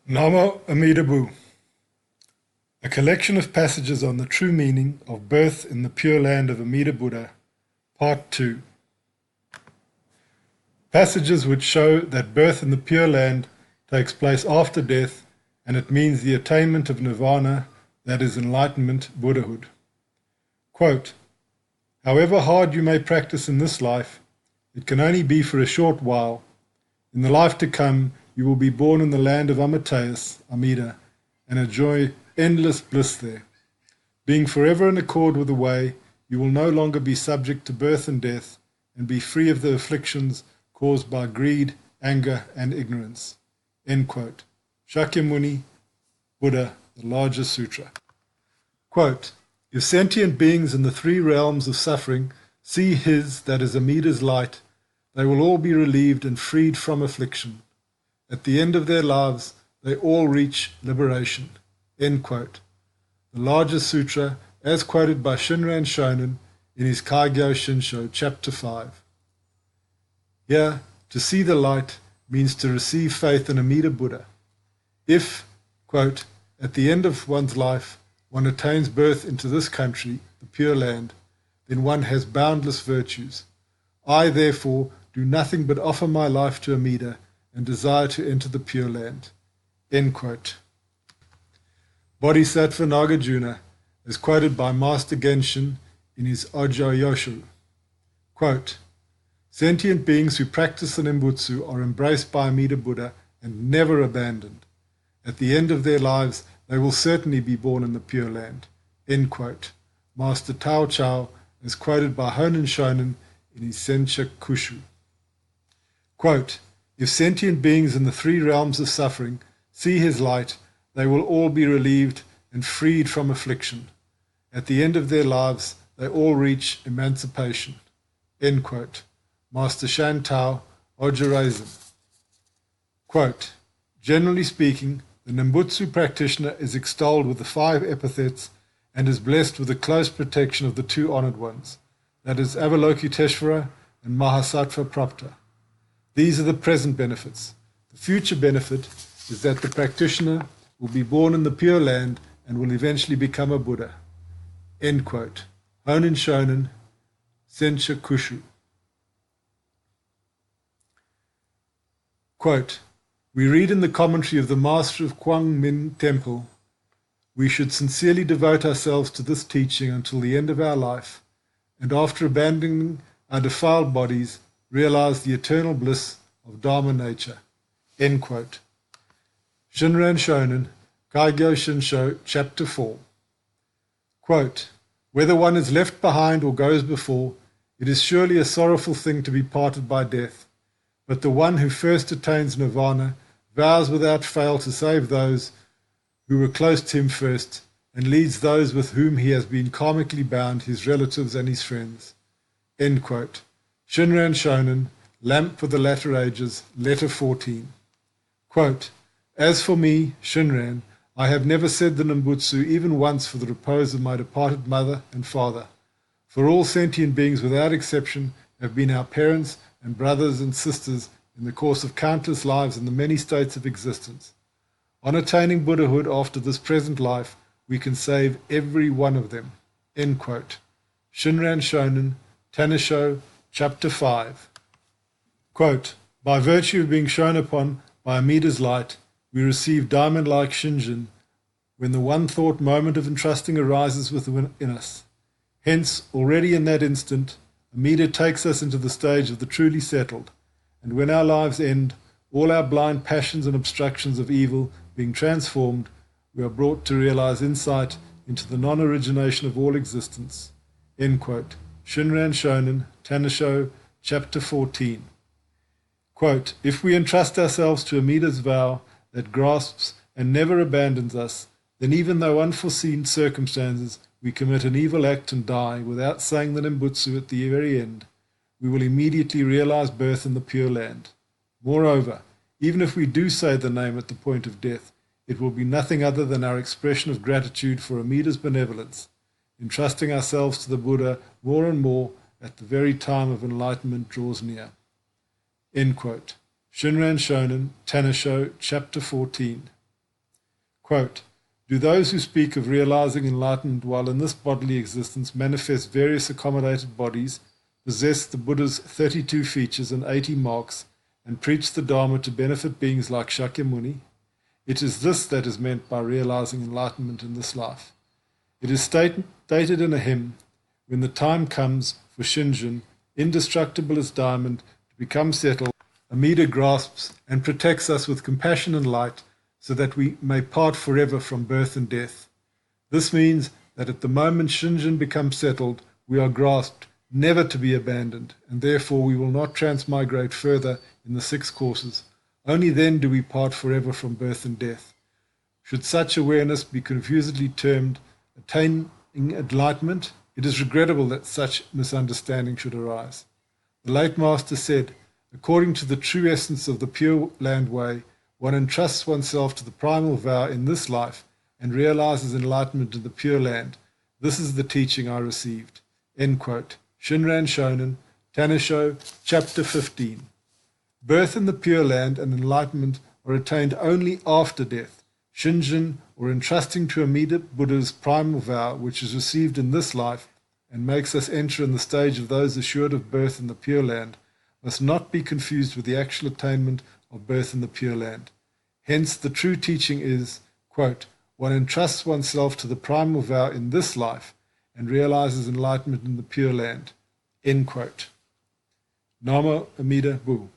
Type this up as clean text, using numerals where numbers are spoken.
Namo Amida Bu, a collection of passages on the true meaning of birth in the Pure Land of Amida Buddha, Part 2. Passages which show that birth in the Pure Land takes place after death, and it means the attainment of nirvana, that is enlightenment, Buddhahood. Quote, however hard you may practice in this life, it can only be for a short while. In the life to come, you will be born in the land of Amateus, Amida, and enjoy endless bliss there. Being forever in accord with the way, you will no longer be subject to birth and death, and be free of the afflictions caused by greed, anger, and ignorance. End quote. Shakyamuni, Buddha, the Largest Sutra. Quote, if sentient beings in the three realms of suffering see his, that is Amida's light, they will all be relieved and freed from affliction. At the end of their lives, they all reach liberation. End quote. The Largest Sutra, as quoted by Shinran Shonin in his Kaigyo Shinsho, Chapter 5. Here, to see the light means to receive faith in Amida Buddha. If, quote, at the end of one's life, one attains birth into this country, the Pure Land, then one has boundless virtues. I, therefore, do nothing but offer my life to Amida and desire to enter the Pure Land. End quote. Bodhisattva Nagarjuna, as quoted by Master Genshin in his Ojo Yoshu. Quote, sentient beings who practice the Nembutsu are embraced by Amida Buddha and never abandoned. At the end of their lives, they will certainly be born in the Pure Land. End quote. Master Tao Chao, as quoted by Honen Shonin in his Sencha Kushu. Quote, if sentient beings in the three realms of suffering see his light, they will all be relieved and freed from affliction. At the end of their lives, they all reach emancipation. End quote. Master Shan Tao, Ojireisen. Quote, generally speaking, the Nembutsu practitioner is extolled with the 5 epithets and is blessed with the close protection of the 2 honored ones, that is Avalokiteshvara and Mahasattva Prapta. These are the present benefits. The future benefit is that the practitioner will be born in the Pure Land and will eventually become a Buddha. End quote. Honen Shonin, Sencha Kushu. Quote, we read in the commentary of the Master of Kuang Min Temple, we should sincerely devote ourselves to this teaching until the end of our life, and after abandoning our defiled bodies, realize the eternal bliss of Dharma nature. End quote. Shinran Shonin, Kaigyo Shinsho, Chapter 4. Quote, whether one is left behind or goes before, it is surely a sorrowful thing to be parted by death. But the one who first attains nirvana vows without fail to save those who were close to him first, and leads those with whom he has been karmically bound, his relatives and his friends. End quote. Shinran Shonin, Lamp for the Latter Ages, Letter 14. Quote, as for me, Shinran, I have never said the Nembutsu even once for the repose of my departed mother and father. For all sentient beings without exception have been our parents and brothers and sisters in the course of countless lives in the many states of existence. On attaining Buddhahood after this present life, we can save every one of them. End quote. Shinran Shonin, Tanisho, Chapter 5. Quote, by virtue of being shone upon by Amida's light, we receive diamond-like Shinjin when the one-thought moment of entrusting arises within us. Hence, already in that instant, Amida takes us into the stage of the truly settled, and when our lives end, all our blind passions and obstructions of evil being transformed, we are brought to realize insight into the non-origination of all existence. End quote. Shinran Shonin, Tanisho, Chapter 14. Quote, if we entrust ourselves to Amida's vow that grasps and never abandons us, then even though unforeseen circumstances we commit an evil act and die without saying the Nembutsu at the very end, we will immediately realize birth in the Pure Land. Moreover, even if we do say the name at the point of death, it will be nothing other than our expression of gratitude for Amida's benevolence, entrusting ourselves to the Buddha more and more at the very time of enlightenment draws near. End quote. Shinran Shonin, Tanisho, Chapter 14. Quote, do those who speak of realizing enlightenment while in this bodily existence manifest various accommodated bodies, possess the Buddha's 32 features and 80 marks, and preach the Dharma to benefit beings like Shakyamuni? It is this that is meant by realizing enlightenment in this life. It is stated in a hymn, when the time comes for Shinjin, indestructible as diamond, to become settled, Amida grasps and protects us with compassion and light, so that we may part forever from birth and death. This means that at the moment Shinjin becomes settled, we are grasped, never to be abandoned, and therefore we will not transmigrate further in the 6 courses. Only then do we part forever from birth and death. Should such awareness be confusedly termed attaining enlightenment, it is regrettable that such misunderstanding should arise. The late Master said, according to the true essence of the Pure Land Way, one entrusts oneself to the primal vow in this life and realizes enlightenment in the Pure Land. This is the teaching I received. End quote. Shinran Shonen, Tanisho, Chapter 15. Birth in the Pure Land and enlightenment are attained only after death. Shinjin, or entrusting to Amida Buddha's primal vow, which is received in this life and makes us enter in the stage of those assured of birth in the Pure Land, must not be confused with the actual attainment of birth in the Pure Land. Hence, the true teaching is, quote, one entrusts oneself to the primal vow in this life and realizes enlightenment in the Pure Land. End quote. Namo Amida Bu.